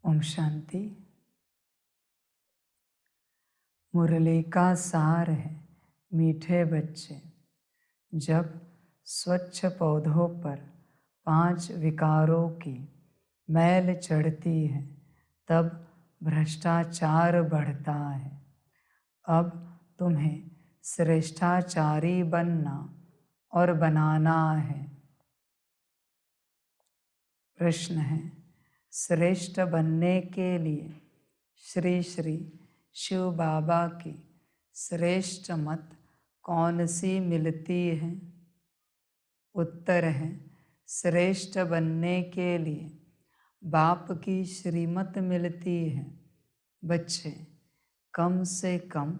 ओम शांति। मुरली का सार है मीठे बच्चे, जब स्वच्छ पौधों पर 5 विकारों की मैल चढ़ती है तब भ्रष्टाचार बढ़ता है। अब तुम्हें श्रेष्ठाचारी बनना और बनाना है। प्रश्न है, श्रेष्ठ बनने के लिए श्री श्री शिव बाबा की श्रेष्ठ मत कौन सी मिलती है? उत्तर है, श्रेष्ठ बनने के लिए बाप की श्रीमत मिलती है। बच्चे, कम से कम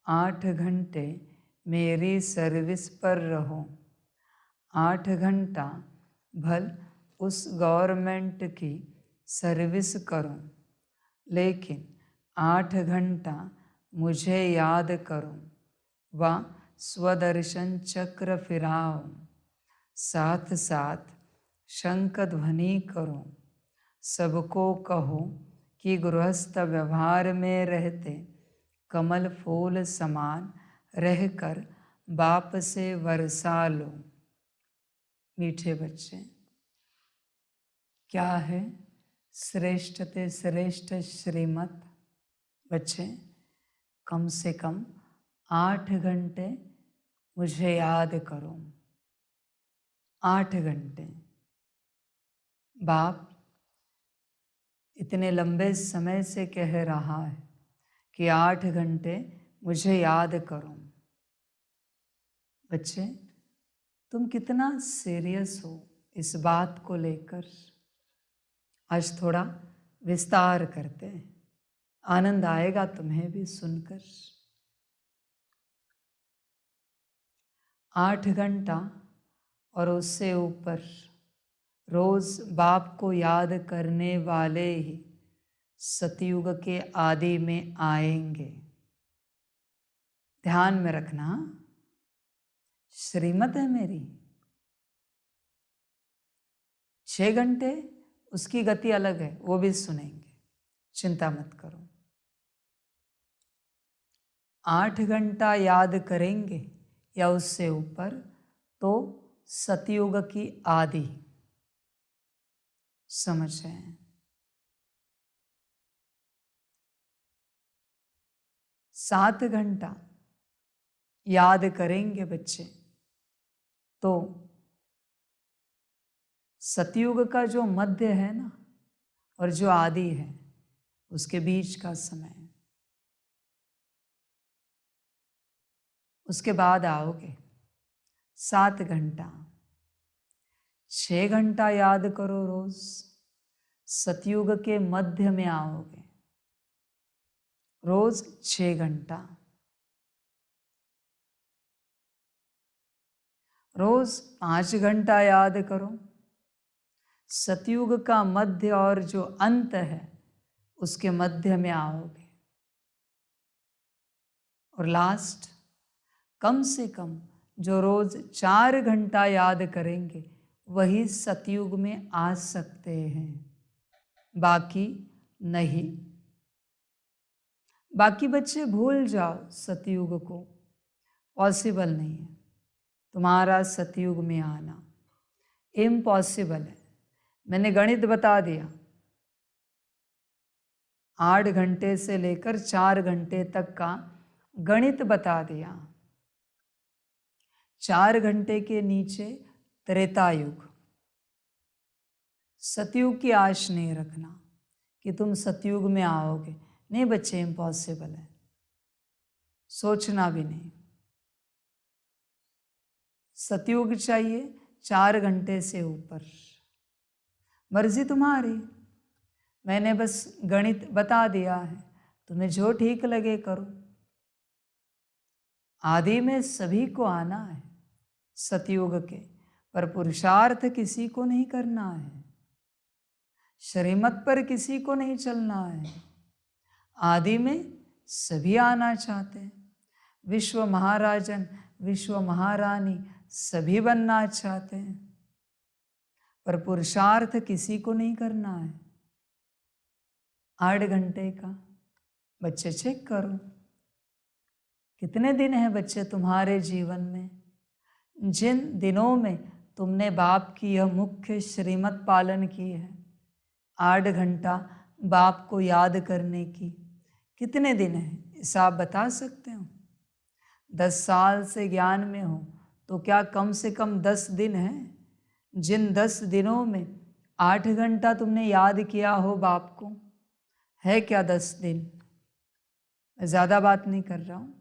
8 घंटे मेरी सर्विस पर रहो। 8 घंटा भल उस गवर्नमेंट की सर्विस करो, लेकिन 8 घंटा मुझे याद करो व स्वदर्शन चक्र फिराओ। साथ साथ शंख ध्वनि करो। सबको कहो कि गृहस्थ व्यवहार में रहते कमल फूल समान रहकर बाप से वर्षा लो। मीठे बच्चे, क्या है श्रेष्ठ ते श्रेष्ठ श्रीमत? बच्चे, कम से कम 8 घंटे मुझे याद करो। 8 घंटे। बाप इतने लंबे समय से कह रहा है कि 8 घंटे मुझे याद करो। बच्चे, तुम कितना सीरियस हो इस बात को लेकर? आज थोड़ा विस्तार करते हैं, आनंद आएगा तुम्हें भी सुनकर। 8 घंटा और उससे ऊपर रोज बाप को याद करने वाले ही सतयुग के आदि में आएंगे। ध्यान में रखना, श्रीमत है मेरी। 6 घंटे उसकी गति अलग है, वो भी सुनेंगे, चिंता मत करो। 8 घंटा याद करेंगे या उससे ऊपर तो सतयुग की आदि समझ है। 7 घंटा याद करेंगे बच्चे तो सतयुग का जो मध्य है ना और जो आदि है उसके बीच का समय, उसके बाद आओगे 7 घंटा। 6 घंटा याद करो रोज, सतयुग के मध्य में आओगे रोज 6 घंटा। रोज 5 घंटा याद करो, सतयुग का मध्य और जो अंत है उसके मध्य में आओगे। और लास्ट, कम से कम जो रोज 4 घंटा याद करेंगे वही सतयुग में आ सकते हैं, बाकी नहीं। बाकी बच्चे भूल जाओ, सतयुग को पॉसिबल नहीं है तुम्हारा सतयुग में आना, इम्पॉसिबल है। मैंने गणित बता दिया, 8 घंटे से लेकर 4 घंटे तक का गणित बता दिया। 4 घंटे के नीचे त्रेता युग। सतयुग की आश नहीं रखना कि तुम सतयुग में आओगे, नहीं बच्चे, इम्पॉसिबल है, सोचना भी नहीं। सतयुग चाहिए 4 घंटे से ऊपर, मर्जी तुम्हारी। मैंने बस गणित बता दिया है, तुम्हें जो ठीक लगे करो। आदि में सभी को आना है सतयुग के, पर पुरुषार्थ किसी को नहीं करना है, श्रीमत पर किसी को नहीं चलना है। आदि में सभी आना चाहते हैं, विश्व महाराजन विश्व महारानी सभी बनना चाहते हैं, पर पुरुषार्थ किसी को नहीं करना है। 8 घंटे का। बच्चे चेक करो कितने दिन हैं बच्चे तुम्हारे जीवन में जिन दिनों में तुमने बाप की यह मुख्य श्रीमत पालन की है। 8 घंटा बाप को याद करने की कितने दिन हैं, इसे आप बता सकते हो? 10 साल से ज्ञान में हो तो क्या कम से कम 10 दिन हैं जिन 10 दिनों में 8 घंटा तुमने याद किया हो बाप को? है क्या 10 दिन? मैं ज़्यादा बात नहीं कर रहा हूँ,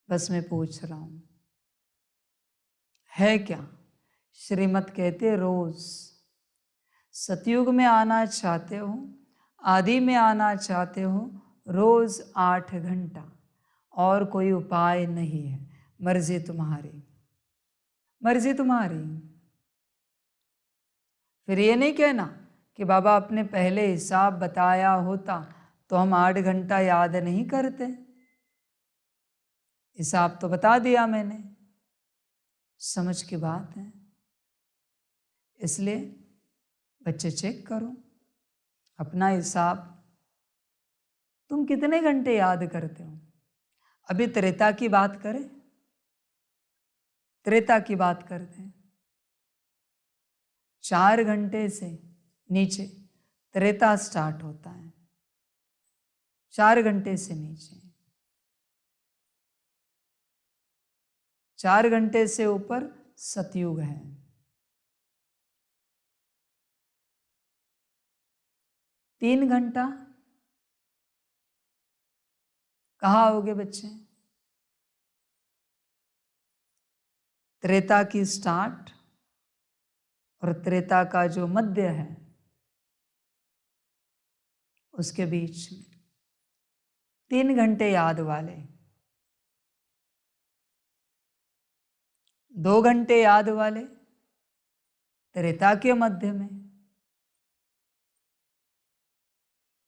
बस मैं पूछ रहा हूँ, है क्या? श्रीमत कहते रोज। सतयुग में आना चाहते हो, आदि में आना चाहते हो, रोज 8 घंटा, और कोई उपाय नहीं है। मर्जी तुम्हारी, मर्जी तुम्हारी। फिर ये नहीं कहना कि बाबा अपने पहले हिसाब बताया होता तो हम 8 घंटा याद नहीं करते। हिसाब तो बता दिया मैंने, समझ की बात है। इसलिए बच्चे चेक करो अपना हिसाब, तुम कितने घंटे याद करते हो? अभी त्रेता की बात करें, त्रेता की बात करते हैं। 4 घंटे से नीचे त्रेता स्टार्ट होता है, 4 घंटे से नीचे। 4 घंटे से ऊपर सतयुग है। 3 घंटा कहाँ होगे बच्चे? त्रेता की स्टार्ट और त्रेता का जो मध्य है उसके बीच में 3 घंटे याद वाले, 2 घंटे याद वाले त्रेता के मध्य में।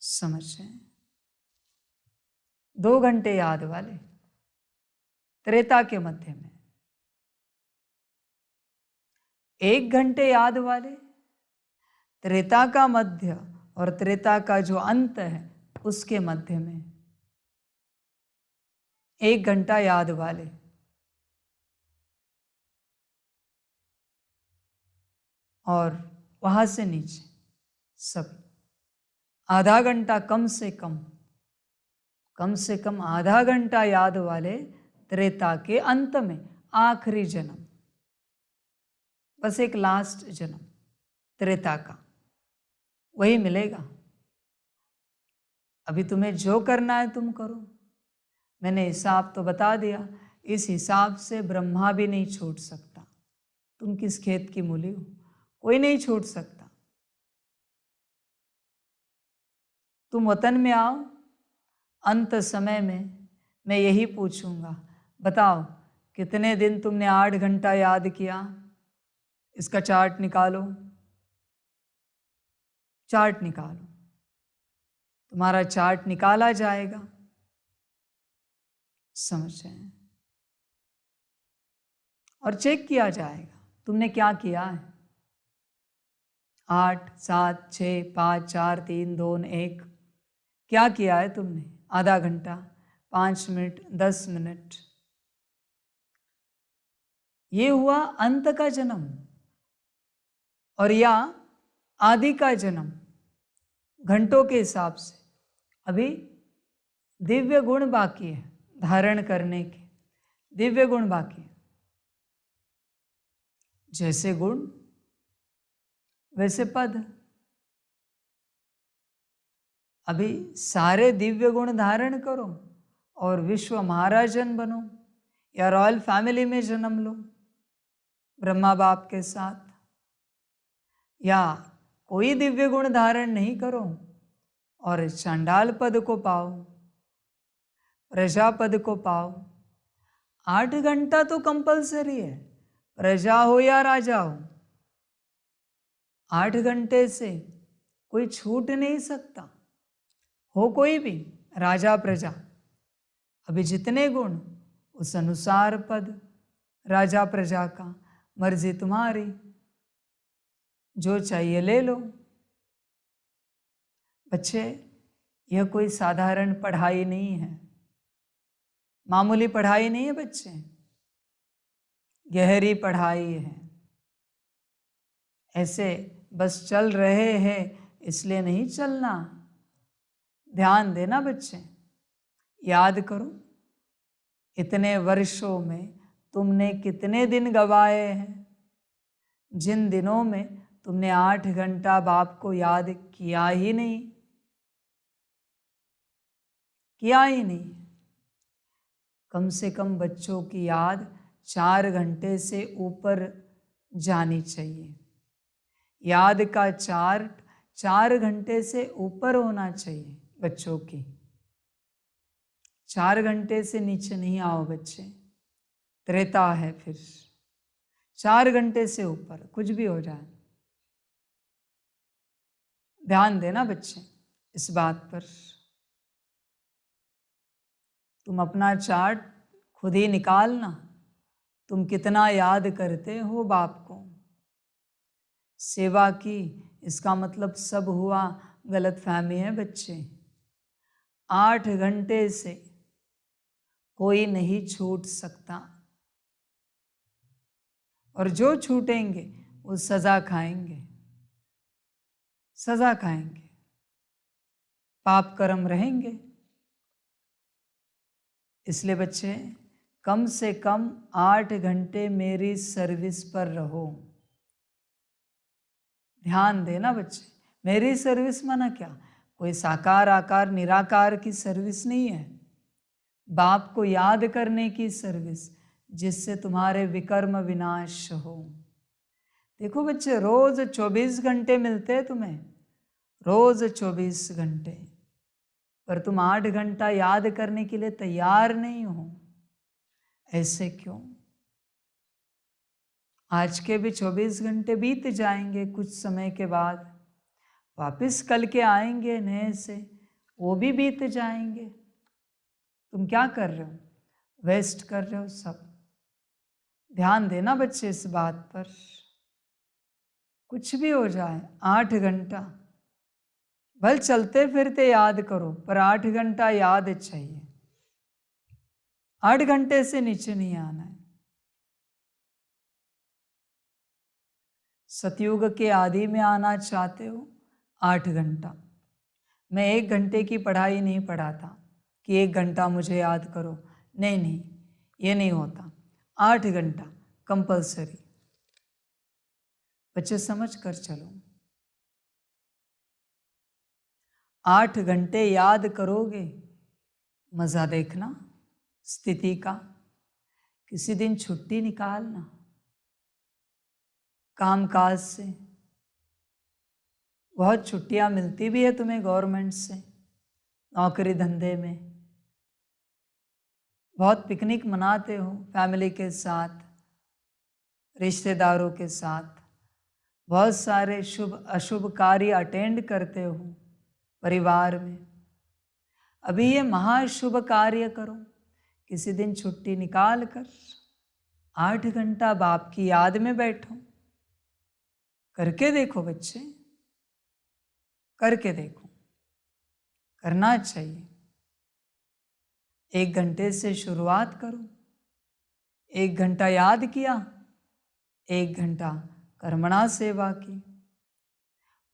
समझे? 2 घंटे याद वाले त्रेता के मध्य में, 1 घंटे याद वाले त्रेता का मध्य और त्रेता का जो अंत है उसके मध्य में। 1 घंटा याद वाले, और वहां से नीचे सब आधा घंटा, कम से कम आधा घंटा याद वाले त्रेता के अंत में, आखिरी जन्म, बस एक लास्ट जन्म त्रेता का, वही मिलेगा। अभी तुम्हें जो करना है तुम करो, मैंने हिसाब तो बता दिया। इस हिसाब से ब्रह्मा भी नहीं छूट सकता। तुम किस खेत की मूली हो? कोई नहीं छूट सकता। तुम वतन में आओ, अंत समय में मैं यही पूछूंगा, बताओ कितने दिन तुमने 8 घंटा याद किया? इसका चार्ट निकालो, चार्ट निकालो। तुम्हारा चार्ट निकाला जाएगा, समझे? और चेक किया जाएगा तुमने क्या किया है। 8, 7, 6, 5, 4, 3, 2, 1 क्या किया है तुमने? आधा घंटा, 5 मिनट, 10 मिनट। ये हुआ अंत का जन्म, और या आदि का जन्म घंटों के हिसाब से। अभी दिव्य गुण बाकी है धारण करने के, दिव्य गुण बाकी है। जैसे गुण वैसे पद। अभी सारे दिव्य गुण धारण करो और विश्व महाराजन बनो, या रॉयल फैमिली में जन्म लो ब्रह्मा बाप के साथ, या कोई दिव्य गुण धारण नहीं करो और चांडाल पद को पाओ, प्रजा पद को पाओ। 8 घंटा तो कंपलसरी है, प्रजा हो या राजा हो। 8 घंटे से कोई छूट नहीं सकता, हो कोई भी, राजा प्रजा। अभी जितने गुण उस अनुसार पद, राजा प्रजा का, मर्जी तुम्हारी, जो चाहिए ले लो। बच्चे यह कोई साधारण पढ़ाई नहीं है, मामूली पढ़ाई नहीं है बच्चे, गहरी पढ़ाई है। ऐसे बस चल रहे हैं इसलिए नहीं चलना। ध्यान देना बच्चे, याद करो इतने वर्षों में तुमने कितने दिन गवाए हैं, जिन दिनों में तुमने 8 घंटा बाप को याद किया ही नहीं, किया ही नहीं। कम से कम बच्चों की याद 4 घंटे से ऊपर जानी चाहिए। याद का चार्ट 4 घंटे से ऊपर होना चाहिए बच्चों की। 4 घंटे से नीचे नहीं आओ बच्चे, त्रेता है फिर। 4 घंटे से ऊपर कुछ भी हो जाए, ध्यान देना बच्चे इस बात पर। तुम अपना चार्ट खुद ही निकालना, तुम कितना याद करते हो बाप को। सेवा की इसका मतलब सब हुआ गलत फहमी है बच्चे। 8 घंटे से कोई नहीं छूट सकता, और जो छूटेंगे वो सजा खाएंगे, सजा खाएंगे, पाप कर्म रहेंगे। इसलिए बच्चे कम से कम 8 घंटे मेरी सर्विस पर रहो। ध्यान देना बच्चे, मेरी सर्विस माना क्या? कोई साकार आकार निराकार की सर्विस नहीं है, बाप को याद करने की सर्विस, जिससे तुम्हारे विकर्म विनाश हो। देखो बच्चे, रोज 24 घंटे मिलते हैं तुम्हें, रोज 24 घंटे, पर तुम 8 घंटा याद करने के लिए तैयार नहीं हो। ऐसे क्यों? आज के भी 24 घंटे बीत जाएंगे, कुछ समय के बाद वापस कल के आएंगे नए से, वो भी बीत जाएंगे। तुम क्या कर रहे हो? वेस्ट कर रहे हो सब। ध्यान देना बच्चे इस बात पर। कुछ भी हो जाए, 8 घंटा भल चलते फिरते याद करो, पर 8 घंटा याद चाहिए। 8 घंटे से नीचे नहीं आना है। सतयुग के आदि में आना चाहते हो, 8 घंटा। मैं 1 घंटे की पढ़ाई नहीं पढ़ाता कि 1 घंटा मुझे याद करो, नहीं नहीं, ये नहीं होता। 8 घंटा कंपलसरी। बच्चे समझ कर चलो, 8 घंटे याद करोगे, मजा देखना स्थिति का। किसी दिन छुट्टी निकालना काम काज से, बहुत छुट्टियां मिलती भी है तुम्हें गवर्नमेंट से, नौकरी धंधे में। बहुत पिकनिक मनाते हो फैमिली के साथ, रिश्तेदारों के साथ, बहुत सारे शुभ अशुभ कार्य अटेंड करते हो परिवार में। अभी ये महाशुभ कार्य करो, किसी दिन छुट्टी निकाल कर 8 घंटा बाप की याद में बैठो। करके देखो बच्चे, करके देखो, करना चाहिए। 1 घंटे से शुरुआत करो। 1 घंटा याद किया, 1 घंटा कर्मणा सेवा की,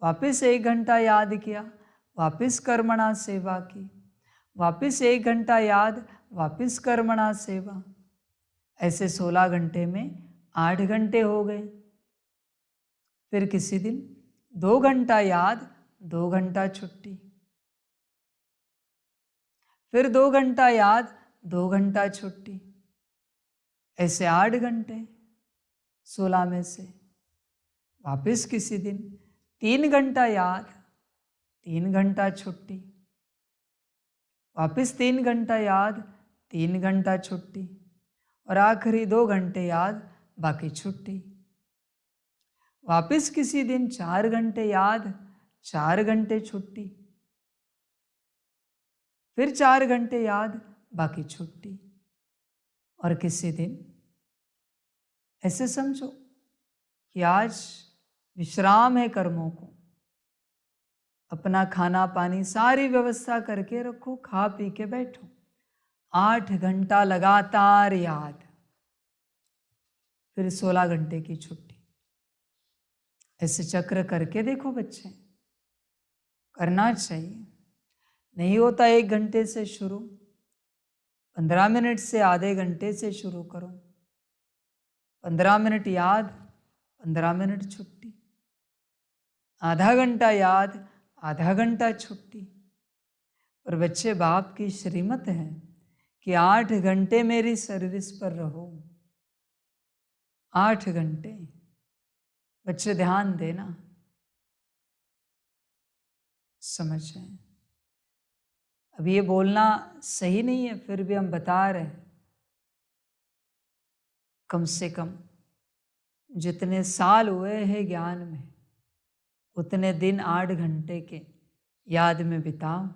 वापस 1 घंटा याद किया, वापस कर्मणा सेवा की, वापस 1 घंटा याद, वापस कर्मणा सेवा। ऐसे 16 घंटे में 8 घंटे हो गए। फिर किसी दिन 2 घंटा याद, 2 घंटा छुट्टी, फिर 2 घंटा याद, 2 घंटा छुट्टी। ऐसे 8 घंटे 16 में से। वापस किसी दिन 3 घंटा याद, 3 घंटा छुट्टी, वापस 3 घंटा याद, 3 घंटा छुट्टी, और आखिरी 2 घंटे याद, बाकी छुट्टी। वापस किसी दिन 4 घंटे याद, 4 घंटे छुट्टी, फिर 4 घंटे याद, बाकी छुट्टी। और किसी दिन ऐसे समझो कि आज विश्राम है कर्मों को, अपना खाना पानी सारी व्यवस्था करके रखो, खा पी के बैठो। 8 घंटा लगातार याद, फिर 16 घंटे की छुट्टी। ऐसे चक्र करके देखो बच्चे, करना चाहिए। नहीं होता 1 घंटे से शुरू, 15 मिनट से आधे घंटे से शुरू करो। 15 मिनट याद, 15 मिनट छुट्टी। आधा घंटा याद, आधा घंटा छुट्टी। और बच्चे बाप की श्रीमत है कि 8 घंटे मेरी सर्विस पर रहो। 8 घंटे। बच्चे ध्यान देना, समझें। अब ये बोलना सही नहीं है, फिर भी हम बता रहे हैं। कम से कम जितने साल हुए हैं ज्ञान में, उतने दिन 8 घंटे के याद में बिताओ।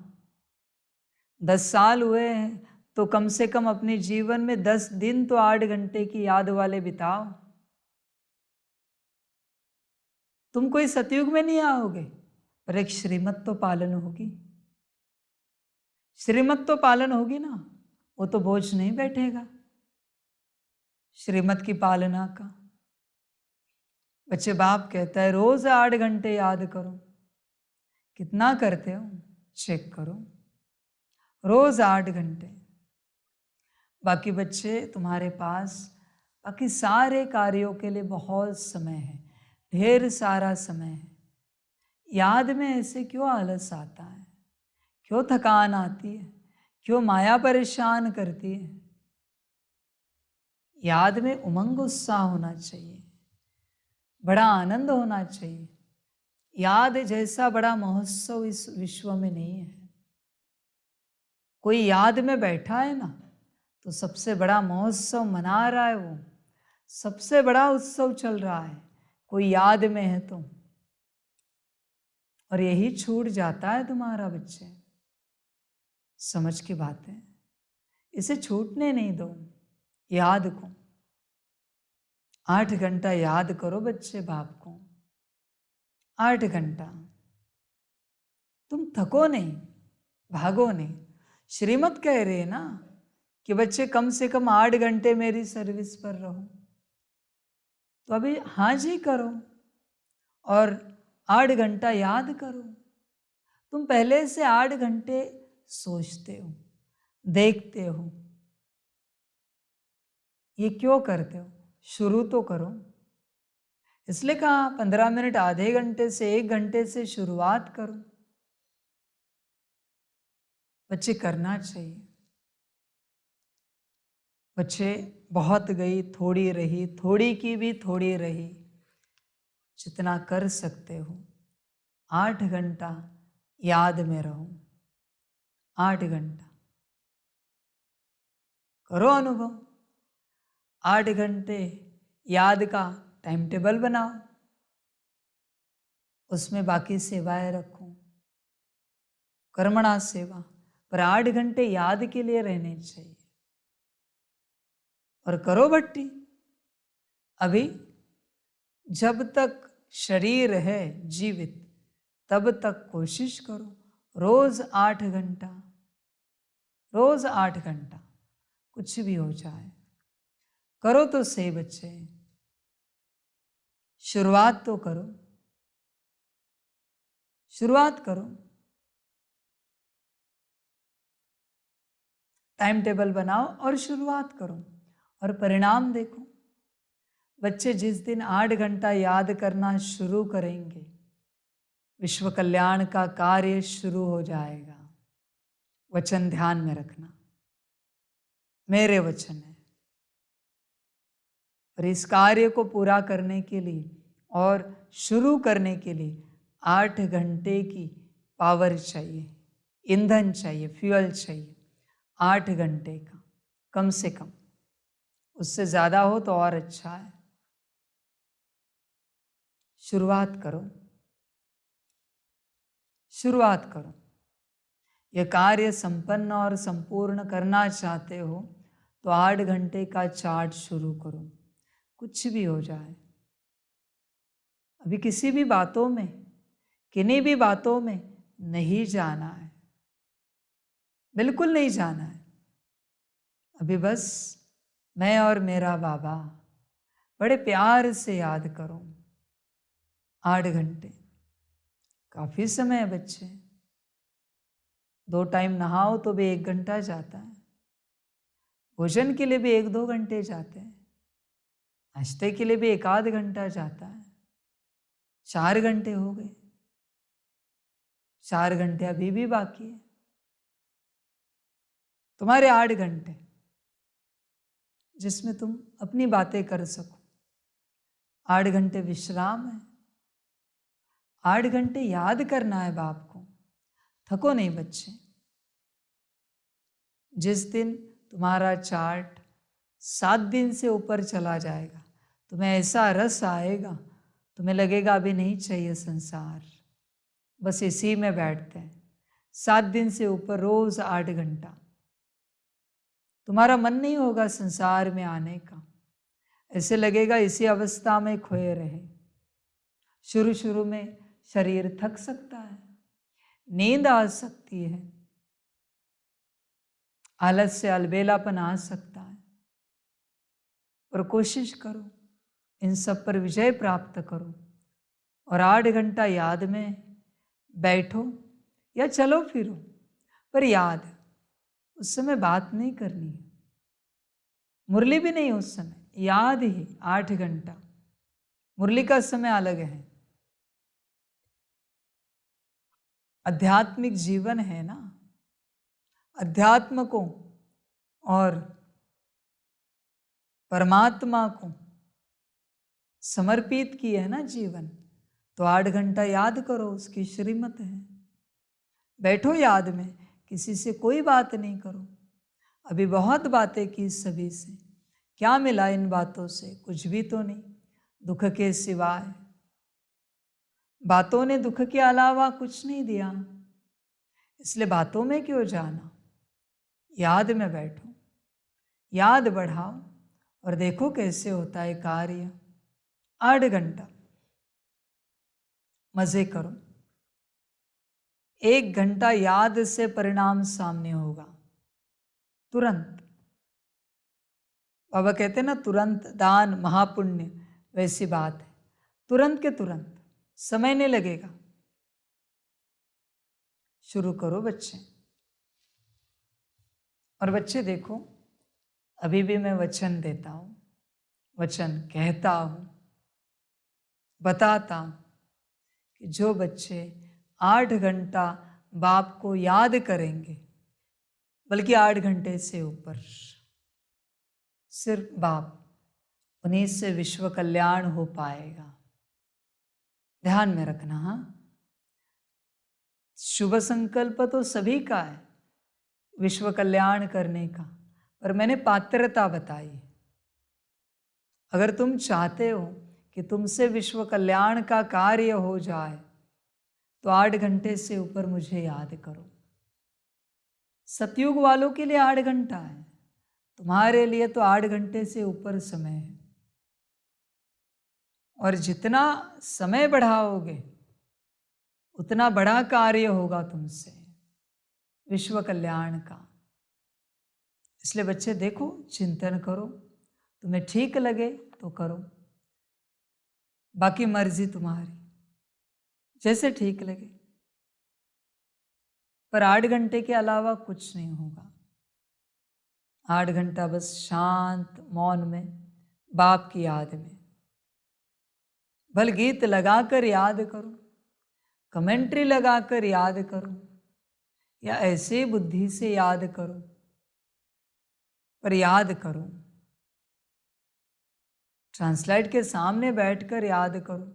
10 साल हुए हैं तो कम से कम अपने जीवन में 10 दिन तो 8 घंटे की याद वाले बिताओ। तुम कोई सतयुग में नहीं आओगे, पर एक श्रीमत तो पालन होगी। श्रीमत तो पालन होगी ना, वो तो बोझ नहीं बैठेगा श्रीमत की पालना का। बच्चे बाप कहता है रोज 8 घंटे याद करो। कितना करते हो चेक करो, रोज 8 घंटे। बाकी बच्चे तुम्हारे पास बाकी सारे कार्यों के लिए बहुत समय है, ढेर सारा समय है। याद में ऐसे क्यों आलस आता है, क्यों थकान आती है, क्यों माया परेशान करती है? याद में उमंग उत्साह होना चाहिए, बड़ा आनंद होना चाहिए। याद जैसा बड़ा महोत्सव इस विश्व में नहीं है। कोई याद में बैठा है ना, तो सबसे बड़ा महोत्सव मना रहा है, वो सबसे बड़ा उत्सव चल रहा है। कोई याद में है तो, और यही छूट जाता है तुम्हारा बच्चे। समझ की बात है, इसे छूटने नहीं दो याद को। 8 घंटा याद करो बच्चे बाप को, 8 घंटा। तुम थको नहीं, भागो नहीं। श्रीमत कह रहे हैं ना कि बच्चे कम से कम 8 घंटे मेरी सर्विस पर रहो। तो अभी हाँ जी करो और 8 घंटा याद करो। तुम पहले से 8 घंटे सोचते हो, देखते हो, ये क्यों करते हो? शुरू तो करो। इसलिए कहा 15 मिनट, आधे घंटे से 1 घंटे से शुरुआत करो। बच्चे करना चाहिए। बच्चे बहुत गई, थोड़ी रही, थोड़ी की भी थोड़ी रही। जितना कर सकते हो 8 घंटा याद में रहो। 8 घंटा करो अनुभव। 8 घंटे याद का टाइम टेबल बनाओ, उसमें बाकी सेवाएं रखो, कर्मणा सेवा, पर 8 घंटे याद के लिए रहने चाहिए। और करो भट्टी। अभी जब तक शरीर है जीवित, तब तक कोशिश करो रोज 8 घंटा, रोज 8 घंटा, कुछ भी हो जाए करो तो सही बच्चे। शुरुआत तो करो, शुरुआत करो। टाइम टेबल बनाओ और शुरुआत करो, और परिणाम देखो। बच्चे जिस दिन 8 घंटा याद करना शुरू करेंगे, विश्व कल्याण का कार्य शुरू हो जाएगा। वचन ध्यान में रखना, मेरे वचन है। और इस कार्य को पूरा करने के लिए और शुरू करने के लिए 8 घंटे की पावर चाहिए, ईंधन चाहिए, फ्यूल चाहिए। 8 घंटे का कम से कम, उससे ज़्यादा हो तो और अच्छा है। शुरुआत करो, शुरुआत करो। यह कार्य संपन्न और संपूर्ण करना चाहते हो तो 8 घंटे का चार्ट शुरू करो, कुछ भी हो जाए। अभी किसी भी बातों में, किन्हीं भी बातों में नहीं जाना है, बिल्कुल नहीं जाना है। अभी बस मैं और मेरा बाबा बड़े प्यार से याद करो। 8 घंटे काफी समय है बच्चे। 2 टाइम नहाओ तो भी 1 घंटा जाता है, भोजन के लिए भी 1-2 घंटे जाते हैं, नाश्ते के लिए भी 1 आध घंटा जाता है। 4 घंटे हो गए, 4 घंटे अभी भी बाकी है। तुम्हारे 8 घंटे जिसमें तुम अपनी बातें कर सको। 8 घंटे विश्राम है, 8 घंटे याद करना है बाप को। थको नहीं बच्चे। जिस दिन तुम्हारा चार्ट 7 दिन से ऊपर चला जाएगा, तुम्हें ऐसा रस आएगा, तुम्हें लगेगा अभी नहीं चाहिए संसार, बस इसी में बैठते हैं। 7 दिन से ऊपर रोज 8 घंटा, तुम्हारा मन नहीं होगा संसार में आने का। ऐसे लगेगा इसी अवस्था में खोए रहे। शुरू शुरू में शरीर थक सकता है, नींद आ सकती है, आलस से अलबेलापन आ सकता है, पर कोशिश करो इन सब पर विजय प्राप्त करो और 8 घंटा याद में बैठो या चलो फिरो, पर याद। उस समय बात नहीं करनी है, मुरली भी नहीं उस समय, याद ही 8 घंटा। मुरली का समय अलग है। आध्यात्मिक जीवन है ना, अध्यात्म को और परमात्मा को समर्पित किए है ना जीवन, तो 8 घंटा याद करो, उसकी श्रीमत है। बैठो याद में, किसी से कोई बात नहीं करो। अभी बहुत बातें की सभी से, क्या मिला इन बातों से? कुछ भी तो नहीं, दुख के सिवाय। बातों ने दुख के अलावा कुछ नहीं दिया, इसलिए बातों में क्यों जाना। याद में बैठो, याद बढ़ाओ और देखो कैसे होता है कार्य। 8 घंटा मजे करो। 1 घंटा याद से परिणाम सामने होगा तुरंत। बाबा कहते हैं ना, तुरंत दान महापुण्य, वैसी बात है। तुरंत के तुरंत, समय नहीं लगेगा। शुरू करो बच्चे। और बच्चे देखो, अभी भी मैं वचन देता हूं, वचन कहता हूं, बताता हूं कि जो बच्चे 8 घंटा बाप को याद करेंगे, बल्कि 8 घंटे से ऊपर सिर्फ बाप, उन्हीं से विश्व कल्याण हो पाएगा। ध्यान में रखना। हाँ, शुभ संकल्प तो सभी का है विश्व कल्याण करने का, पर मैंने पात्रता बताई। अगर तुम चाहते हो कि तुमसे विश्व कल्याण का कार्य हो जाए, तो 8 घंटे से ऊपर मुझे याद करो। सतयुग वालों के लिए 8 घंटा है, तुम्हारे लिए तो 8 घंटे से ऊपर समय है। और जितना समय बढ़ाओगे, उतना बड़ा कार्य होगा तुमसे विश्व कल्याण का। इसलिए बच्चे देखो, चिंतन करो, तुम्हें ठीक लगे तो करो, बाकी मर्जी तुम्हारी, जैसे ठीक लगे। पर 8 घंटे के अलावा कुछ नहीं होगा। 8 घंटा बस शांत मौन में, बाप की याद में। भल गीत लगाकर याद करो, कमेंट्री लगाकर याद करो, या ऐसे बुद्धि से याद करो, पर याद करो। ट्रांसलाइट के सामने बैठकर याद करो,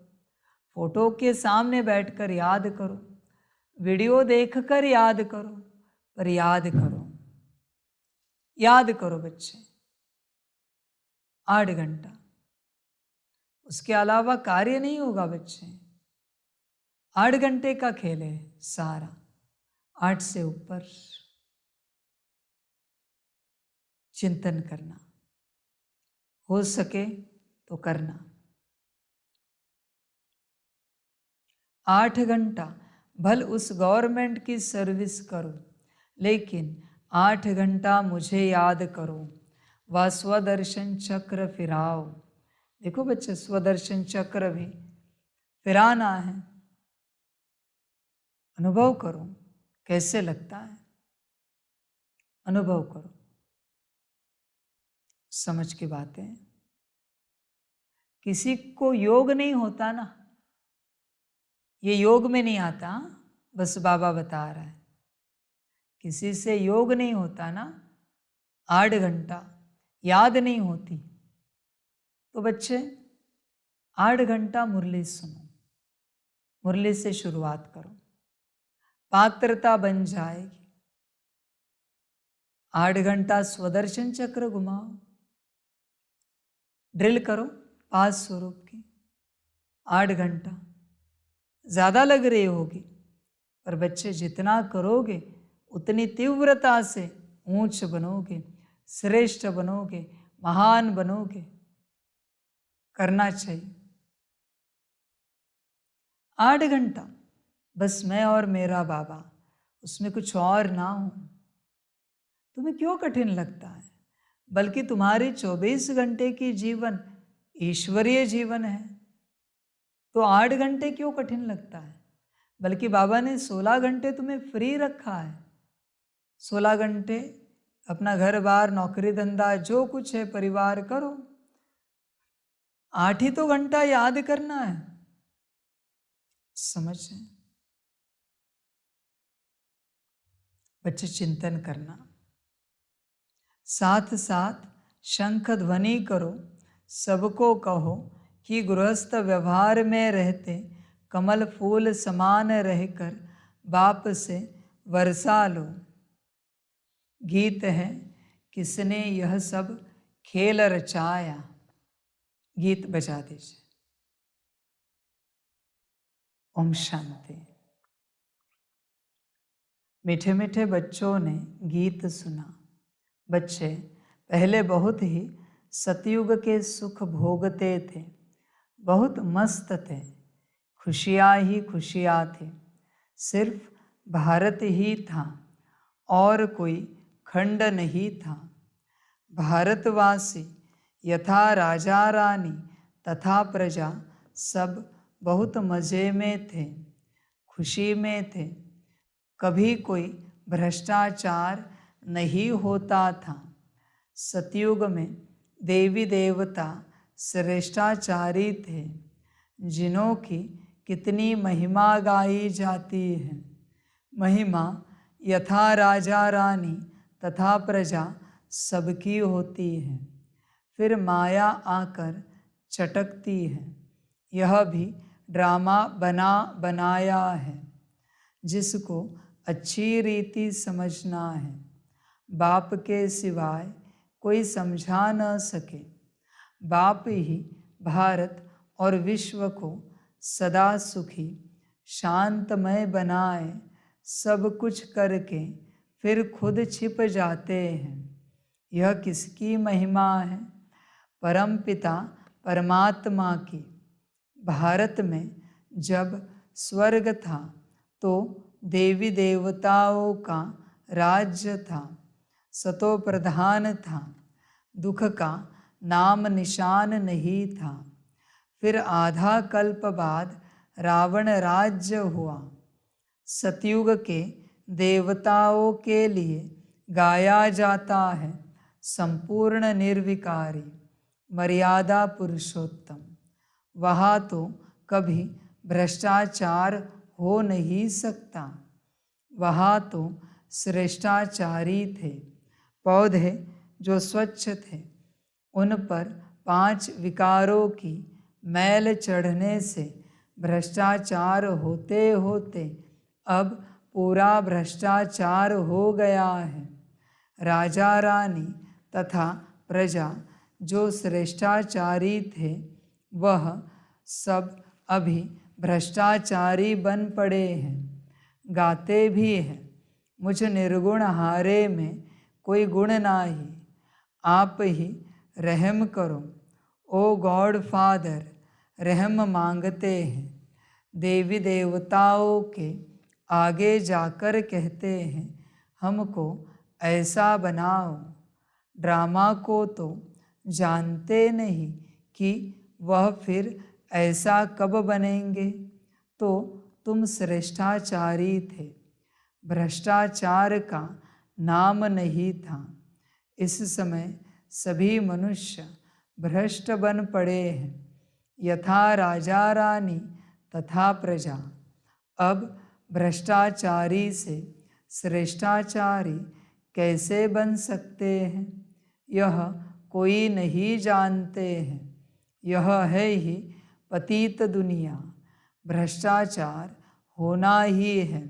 फोटो के सामने बैठकर याद करो, वीडियो देखकर याद करो, पर याद करो। याद करो बच्चे, 8 घंटा, उसके अलावा कार्य नहीं होगा बच्चे। 8 घंटे का खेल है सारा, 8 से ऊपर चिंतन करना, हो सके तो करना। 8 घंटा भल उस गवर्नमेंट की सर्विस करो, लेकिन 8 घंटा मुझे याद करो, वह स्वदर्शन चक्र फिराओ। देखो बच्चे, स्वदर्शन चक्र भी फिराना है। अनुभव करो कैसे लगता है, अनुभव करो, समझ की बातें। किसी को योग नहीं होता ना, ये योग में नहीं आता, बस बाबा बता रहा है। किसी से योग नहीं होता ना, 8 घंटा याद नहीं होती, तो बच्चे 8 घंटा मुरली सुनो, मुरली से शुरुआत करो, पात्रता बन जाएगी। 8 घंटा स्वदर्शन चक्र घुमाओ, ड्रिल करो 5 स्वरूप की। 8 घंटा ज़्यादा लग रही होगी, पर बच्चे जितना करोगे उतनी तीव्रता से ऊंच बनोगे, श्रेष्ठ बनोगे, महान बनोगे। करना चाहिए 8 घंटा, बस मैं और मेरा बाबा, उसमें कुछ और ना हो। तुम्हें क्यों कठिन लगता है? बल्कि तुम्हारी 24 घंटे की जीवन ईश्वरीय जीवन है, तो 8 घंटे क्यों कठिन लगता है? बल्कि बाबा ने 16 घंटे तुम्हें फ्री रखा है। 16 घंटे अपना घर बार, नौकरी धंधा जो कुछ है परिवार करो, 8 ही तो घंटा याद करना है। समझे बच्चे? चिंतन करना, साथ साथ शंख ध्वनि करो, सबको कहो कि गृहस्थ व्यवहार में रहते कमल फूल समान रहकर बाप से वर्षा लो। गीत है किसने यह सब खेल रचाया, गीत बजा दीजिए। ओम शांति। मीठे मीठे बच्चों ने गीत सुना। बच्चे पहले बहुत ही सतयुग के सुख भोगते थे, बहुत मस्त थे, खुशियाँ ही खुशियाँ थी। सिर्फ भारत ही था और कोई खंड नहीं था। भारतवासी यथा राजा रानी तथा प्रजा सब बहुत मज़े में थे, खुशी में थे। कभी कोई भ्रष्टाचार नहीं होता था। सतयुग में देवी देवता श्रेष्ठाचारी थे, जिन्हों की कितनी महिमा गाई जाती है। महिमा यथा राजा रानी तथा प्रजा सबकी होती है, फिर माया आकर चटकती है। यह भी ड्रामा बना बनाया है, जिसको अच्छी रीति समझना है। बाप के सिवाय कोई समझा न सके। बाप ही भारत और विश्व को सदा सुखी शांतमय बनाए, सब कुछ करके फिर खुद छिप जाते हैं। यह किसकी महिमा है? परमपिता परमात्मा की। भारत में जब स्वर्ग था तो देवी देवताओं का राज्य था, सतो प्रधान था, दुख का नाम निशान नहीं था। फिर आधा कल्प बाद रावण राज्य हुआ। सतयुग के देवताओं के लिए गाया जाता है संपूर्ण निर्विकारी मर्यादा पुरुषोत्तम। वहाँ तो कभी भ्रष्टाचार हो नहीं सकता। वहाँ तो श्रेष्ठाचारी थे। पौधे जो स्वच्छ थे, उन पर 5 विकारों की मैल चढ़ने से भ्रष्टाचार होते होते अब पूरा भ्रष्टाचार हो गया है। राजा रानी तथा प्रजा जो श्रेष्ठाचारी थे, वह सब अभी भ्रष्टाचारी बन पड़े हैं। गाते भी हैं, मुझ निर्गुण हारे में कोई गुण नाही, आप ही रहम करो। ओ गॉड फादर, रहम मांगते हैं। देवी देवताओं के आगे जाकर कहते हैं हमको ऐसा बनाओ। ड्रामा को तो जानते नहीं कि वह फिर ऐसा कब बनेंगे। तो तुम श्रेष्ठाचारी थे, भ्रष्टाचार का नाम नहीं था। इस समय सभी मनुष्य भ्रष्ट बन पड़े हैं, यथा राजा रानी तथा प्रजा। अब भ्रष्टाचारी से श्रेष्ठाचारी कैसे बन सकते हैं, यह कोई नहीं जानते हैं। यह है ही पतित दुनिया, भ्रष्टाचार होना ही है।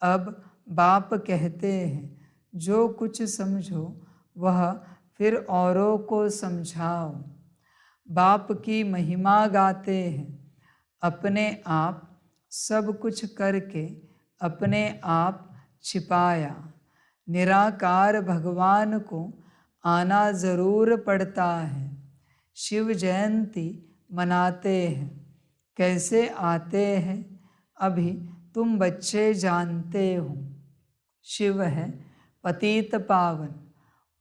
अब बाप कहते हैं जो कुछ समझो वह फिर औरों को समझाओ। बाप की महिमा गाते हैं, अपने आप सब कुछ करके अपने आप छिपाया। निराकार भगवान को आना ज़रूर पड़ता है। शिव जयंती मनाते हैं, कैसे आते हैं अभी तुम बच्चे जानते हो। शिव है पतित पावन,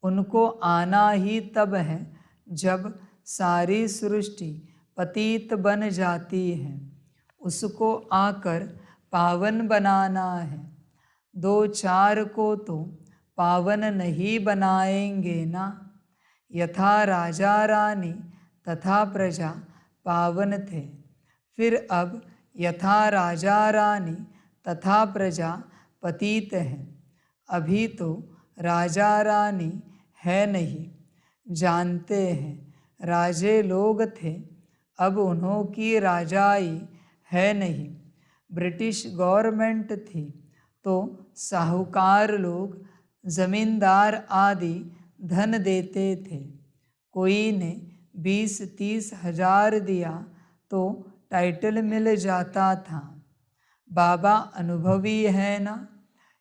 उनको आना ही तब है जब सारी सृष्टि पतित बन जाती है। उसको आकर पावन बनाना है। दो चार को तो पावन नहीं बनाएंगे ना। यथा राजा रानी तथा प्रजा पावन थे, फिर अब यथा राजा रानी तथा प्रजा पतित हैं। अभी तो राजा रानी है नहीं, जानते हैं राजे लोग थे, अब उन्हों की राजाई है नहीं। ब्रिटिश गवर्नमेंट थी तो साहूकार लोग जमींदार आदि धन देते थे। कोई ने 20-30 हजार दिया तो टाइटल मिल जाता था। बाबा अनुभवी है ना।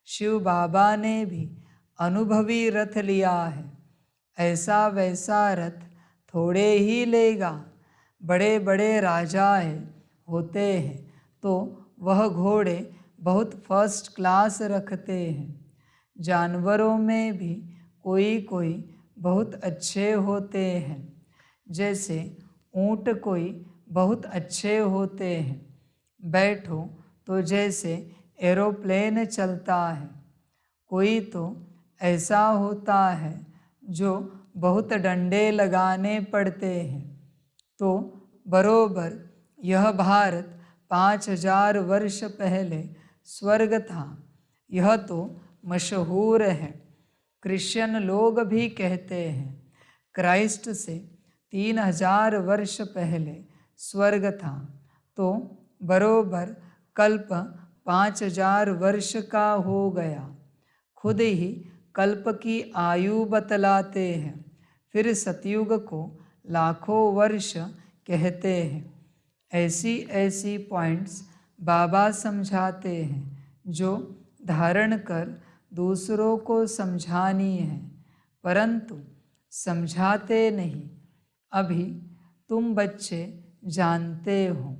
शिव बाबा ने भी अनुभवी रथ लिया है। ऐसा वैसा रथ थोड़े ही लेगा। बड़े बड़े राजाएं होते हैं तो वह घोड़े बहुत फर्स्ट क्लास रखते हैं। जानवरों में भी कोई कोई बहुत अच्छे होते हैं, जैसे ऊँट कोई बहुत अच्छे होते हैं। बैठो तो जैसे एरोप्लेन चलता है। कोई तो ऐसा होता है जो बहुत डंडे लगाने पड़ते हैं। तो बरोबर यह भारत 5000 वर्ष पहले स्वर्ग था, यह तो मशहूर है। क्रिश्चियन लोग भी कहते हैं क्राइस्ट से 3000 वर्ष पहले स्वर्ग था, तो बरोबर कल्प 5000 वर्ष का हो गया। खुद ही कल्प की आयु बतलाते हैं, फिर सतयुग को लाखों वर्ष कहते हैं। ऐसी ऐसी पॉइंट्स बाबा समझाते हैं जो धारण कर दूसरों को समझानी है, परंतु समझाते नहीं। अभी तुम बच्चे जानते हो,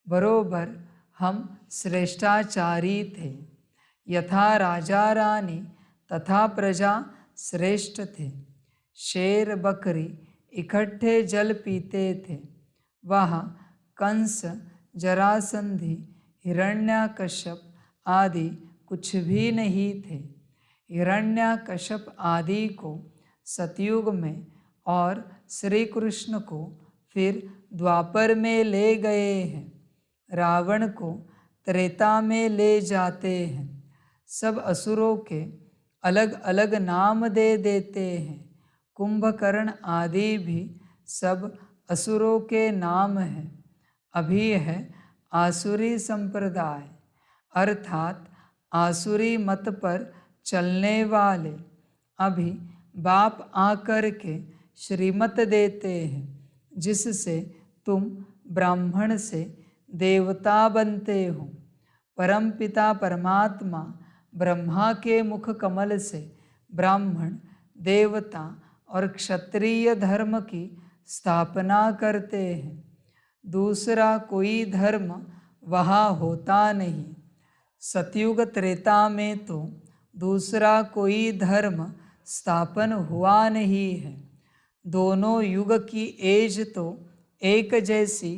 बरोबर हम श्रेष्ठाचारी थे। यथा राजा रानी तथा प्रजा श्रेष्ठ थे। शेर बकरी इकट्ठे जल पीते थे। वहाँ कंस, जरासंधि, हिरण्यकश्यप आदि कुछ भी नहीं थे। हिरण्यकश्यप आदि को सतयुग में और श्री कृष्ण को फिर द्वापर में ले गए हैं। रावण को त्रेता में ले जाते हैं। सब असुरों के अलग अलग नाम दे देते हैं। कुंभकर्ण आदि भी सब असुरों के नाम हैं। अभी है आसुरी संप्रदाय, अर्थात आसुरी मत पर चलने वाले। अभी बाप आकर के श्रीमत देते हैं, जिससे तुम ब्राह्मण से देवता बनते हो। परमपिता परमात्मा ब्रह्मा के मुख कमल से ब्राह्मण, देवता और क्षत्रिय धर्म की स्थापना करते हैं। दूसरा कोई धर्म वहाँ होता नहीं। सतयुग त्रेता में तो दूसरा कोई धर्म स्थापन हुआ नहीं है। दोनों युग की एज तो एक जैसी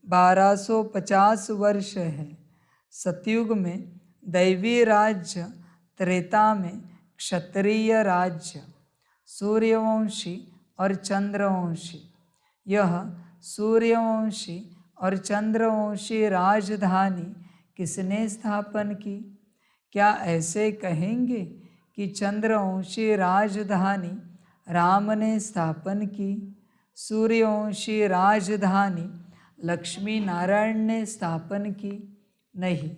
1250 वर्ष है। सतयुग में दैवी राज्य, त्रेता में क्षत्रिय राज्य, सूर्यवंशी और चंद्रवंशी। यह सूर्यवंशी और चंद्रवंशी राजधानी किसने स्थापन की? क्या ऐसे कहेंगे कि चंद्रवंशी राजधानी राम ने स्थापन की, सूर्यवंशी राजधानी लक्ष्मी नारायण ने स्थापन की? नहीं,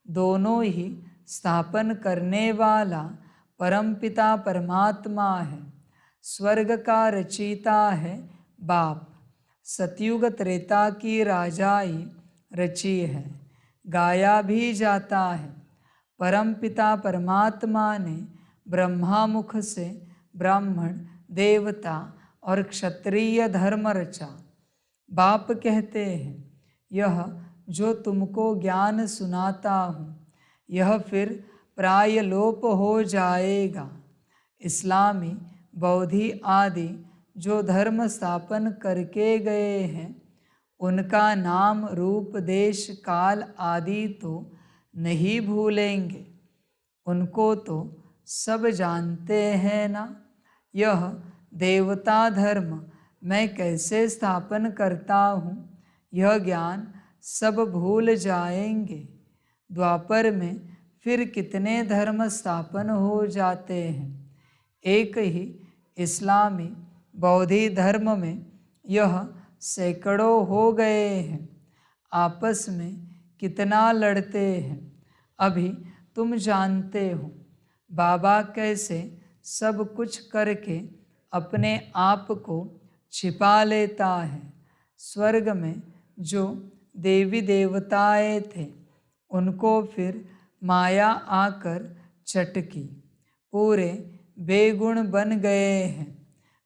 दोनों ही स्थापन करने वाला परमपिता परमात्मा है। स्वर्ग का रचयिता है बाप। सतयुग त्रेता की राजाई रची है, गाया भी जाता है। परमपिता परमात्मा ने ब्रह्मा मुख से ब्राह्मण, देवता और क्षत्रिय धर्म रचा। बाप कहते हैं, यह जो तुमको ज्ञान सुनाता हूँ यह फिर प्राय लोप हो जाएगा। इस्लामी, बौद्धि आदि जो धर्म स्थापन करके गए हैं उनका नाम, रूप, देश, काल आदि तो नहीं भूलेंगे। उनको तो सब जानते हैं ना। यह देवता धर्म मैं कैसे स्थापन करता हूँ यह ज्ञान सब भूल जाएंगे। द्वापर में फिर कितने धर्म स्थापन हो जाते हैं। एक ही इस्लामी बौद्धि धर्म में यह सैकड़ों हो गए हैं। आपस में कितना लड़ते हैं अभी तुम जानते हो। बाबा कैसे सब कुछ करके अपने आप को छिपा लेता है। स्वर्ग में जो देवी देवताएं थे उनको फिर माया आकर चटकी, पूरे बेगुण बन गए हैं।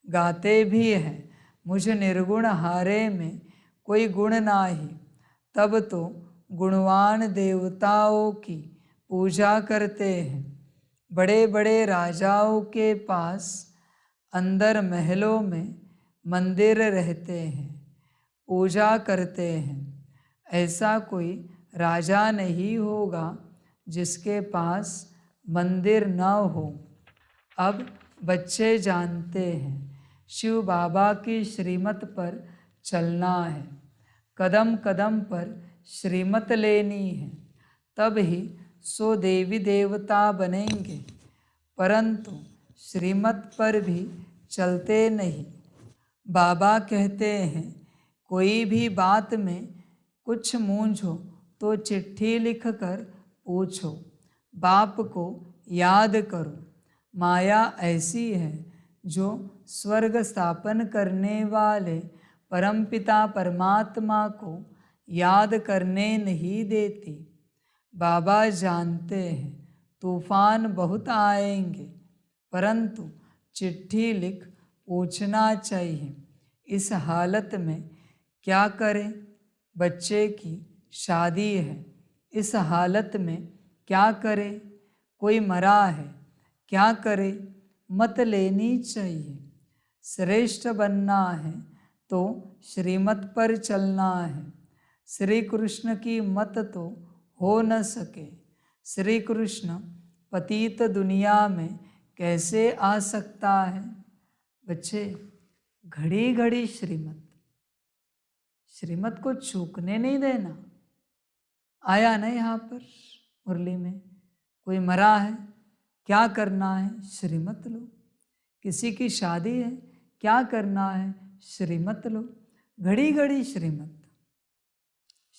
गाते भी हैं, मुझ निर्गुण हारे में कोई गुण नाही। तब तो गुणवान देवताओं की पूजा करते हैं। बड़े बड़े राजाओं के पास अंदर महलों में मंदिर रहते हैं, पूजा करते हैं। ऐसा कोई राजा नहीं होगा जिसके पास मंदिर न हो। अब बच्चे जानते हैं शिव बाबा की श्रीमत पर चलना है, कदम कदम पर श्रीमत लेनी है, तब ही सो देवी देवता बनेंगे। परंतु श्रीमत पर भी चलते नहीं। बाबा कहते हैं, कोई भी बात में कुछ मूंझो तो चिट्ठी लिखकर पूछो, बाप को याद करो। माया ऐसी है जो स्वर्ग स्थापन करने वाले परमपिता परमात्मा को याद करने नहीं देती। बाबा जानते हैं तूफान बहुत आएंगे, परंतु चिट्ठी लिख पूछना चाहिए। इस हालत में क्या करें? बच्चे की शादी है, इस हालत में क्या करें? कोई मरा है, क्या करे? मत लेनी चाहिए। श्रेष्ठ बनना है तो श्रीमत पर चलना है। श्री कृष्ण की मत तो हो न सके। श्री कृष्ण पतित दुनिया में कैसे आ सकता है? बच्चे, घड़ी घड़ी श्रीमत को चूकने नहीं देना। आया ना यहाँ पर मुरली में, कोई मरा है, क्या करना है? श्रीमत लो। किसी की शादी है, क्या करना है? श्रीमत लो। घड़ी घड़ी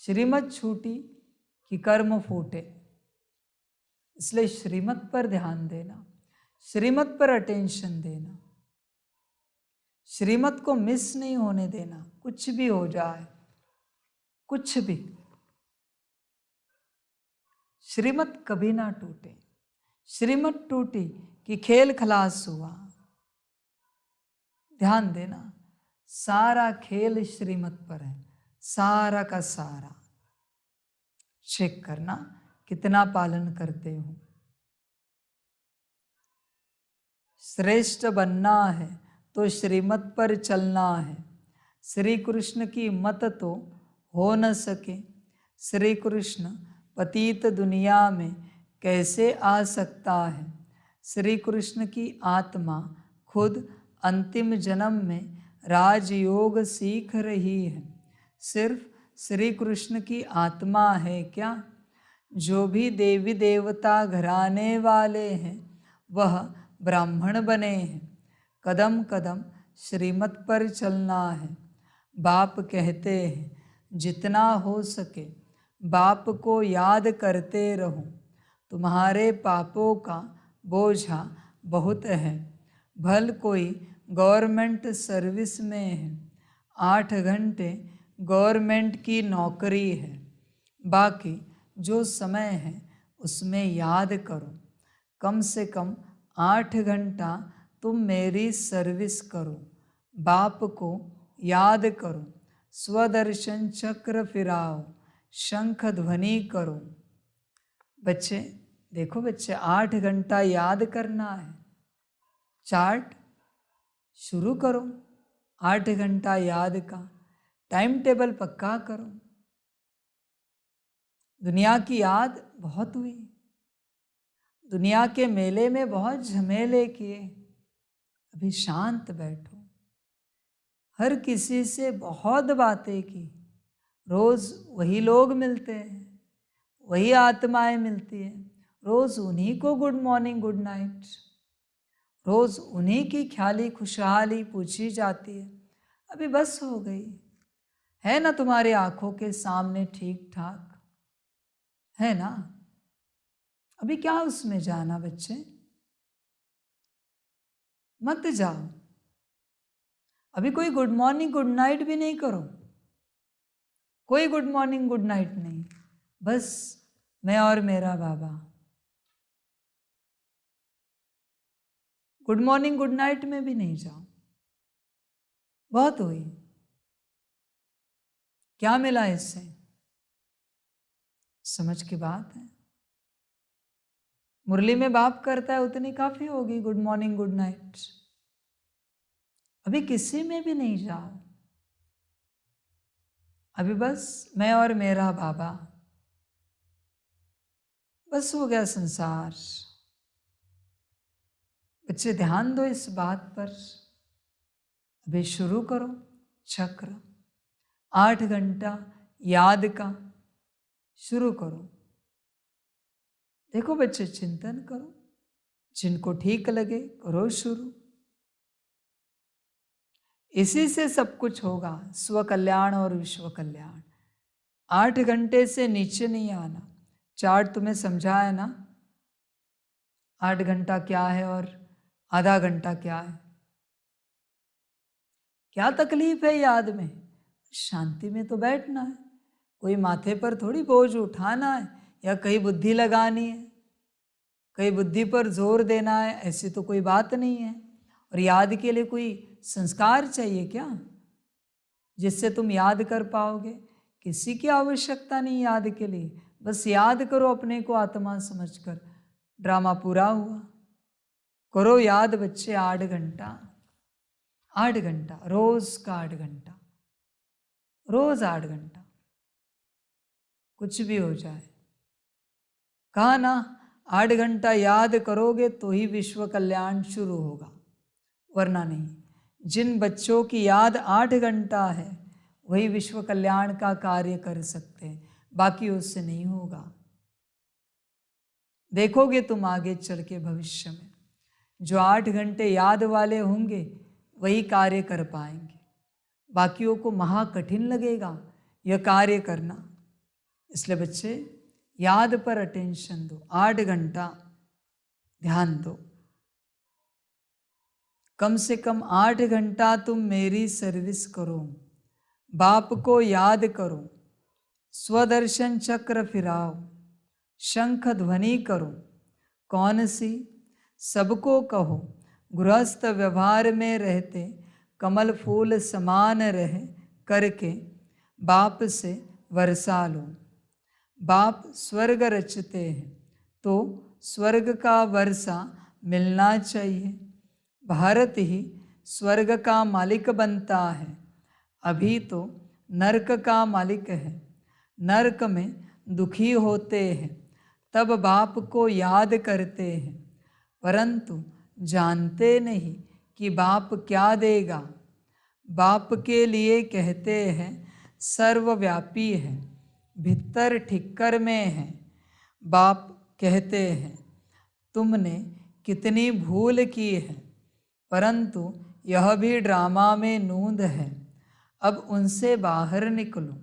श्रीमत छूटी कि कर्म फूटे। इसलिए श्रीमत पर ध्यान देना, श्रीमत पर अटेंशन देना, श्रीमत को मिस नहीं होने देना। कुछ भी हो जाए, कुछ भी, श्रीमत कभी ना टूटे। श्रीमत टूटी कि खेल खलास हुआ। ध्यान देना, सारा खेल श्रीमत पर है, सारा का सारा। चेक करना कितना पालन करते हो। श्रेष्ठ बनना है तो श्रीमत पर चलना है। श्री कृष्ण की मत तो हो न सके। श्री कृष्ण पतित दुनिया में कैसे आ सकता है। श्री कृष्ण की आत्मा खुद अंतिम जन्म में राजयोग सीख रही है। सिर्फ श्री कृष्ण की आत्मा है क्या? जो भी देवी देवता घराने वाले हैं वह ब्राह्मण बने हैं। कदम कदम श्रीमत पर चलना है। बाप कहते हैं जितना हो सके बाप को याद करते रहो। तुम्हारे पापों का बोझा बहुत है। भल कोई गवर्नमेंट सर्विस में है, 8 घंटे गवर्नमेंट की नौकरी है, बाकी जो समय है उसमें याद करो। कम से कम 8 घंटा तुम मेरी सर्विस करो। बाप को याद करो, स्वदर्शन चक्र फिराओ, शंख ध्वनि करो। बच्चे देखो, बच्चे 8 घंटा याद करना है। चार्ट शुरू करो, 8 घंटा याद का टाइम टेबल पक्का करो। दुनिया की याद बहुत हुई, दुनिया के मेले में बहुत झमेले किए। अभी शांत बैठो। हर किसी से बहुत बातें की। रोज वही लोग मिलते हैं, वही आत्माएं मिलती हैं। रोज उन्हीं को गुड मॉर्निंग गुड नाइट, रोज उन्हीं की ख्याली खुशहाली पूछी जाती है। अभी बस हो गई है ना, तुम्हारी आंखों के सामने ठीक ठाक है ना। अभी क्या उसमें जाना बच्चे, मत जाओ। अभी कोई गुड मॉर्निंग गुड नाइट भी नहीं करो, कोई गुड मॉर्निंग गुड नाइट नहीं, बस मैं और मेरा बाबा। गुड मॉर्निंग गुड नाइट में भी नहीं जाओ। बहुत हुई। क्या मिला इससे? समझ की बात है। मुरली में बाप करता है उतनी काफी होगी गुड मॉर्निंग गुड नाइट। अभी किसी में भी नहीं जाओ। अभी बस मैं और मेरा बाबा, बस हो गया संसार। बच्चे ध्यान दो इस बात पर। अभी शुरू करो चक्र, 8 घंटा याद का शुरू करो। देखो बच्चे, चिंतन करो, जिनको ठीक लगे करो शुरू। इसी से सब कुछ होगा, स्व कल्याण और विश्व कल्याण। 8 घंटे से नीचे नहीं आना। चार्ट तुम्हें समझा है ना, 8 घंटा क्या है और आधा घंटा क्या है। क्या तकलीफ है याद में? शांति में तो बैठना है, कोई माथे पर थोड़ी बोझ उठाना है या कहीं बुद्धि लगानी है, कहीं बुद्धि पर जोर देना है, ऐसी तो कोई बात नहीं है। और याद के लिए कोई संस्कार चाहिए क्या जिससे तुम याद कर पाओगे? किसी की आवश्यकता नहीं याद के लिए, बस याद करो अपने को आत्मा समझकर। ड्रामा पूरा हुआ। करो याद बच्चे, 8 घंटा, 8 घंटा रोज का 8 घंटा, रोज 8 घंटा, कुछ भी हो जाए। कहा ना, 8 घंटा याद करोगे तो ही विश्व कल्याण शुरू होगा, वरना नहीं। जिन बच्चों की याद 8 घंटा है वही विश्व कल्याण का कार्य कर सकते हैं, बाकी उससे नहीं होगा। देखोगे तुम आगे चल के भविष्य में, जो 8 घंटे याद वाले होंगे वही कार्य कर पाएंगे, बाकियों को महा कठिन लगेगा यह कार्य करना। इसलिए बच्चे याद पर अटेंशन दो, 8 घंटा ध्यान दो। कम से कम 8 घंटा तुम मेरी सर्विस करो, बाप को याद करो, स्वदर्शन चक्र फिराओ, शंख ध्वनि करो। कौन सी? सबको कहो, गृहस्थ व्यवहार में रहते कमल फूल समान रहे करके बाप से वर्षा लो। बाप स्वर्ग रचते हैं तो स्वर्ग का वर्षा मिलना चाहिए। भारत ही स्वर्ग का मालिक बनता है, अभी तो नरक का मालिक है। नरक में दुखी होते हैं तब बाप को याद करते हैं, परंतु जानते नहीं कि बाप क्या देगा। बाप के लिए कहते हैं सर्वव्यापी है, भीतर ठिक्कर में है। बाप कहते हैं तुमने कितनी भूल की है, परंतु यह भी ड्रामा में नूंद है, अब उनसे बाहर निकलो।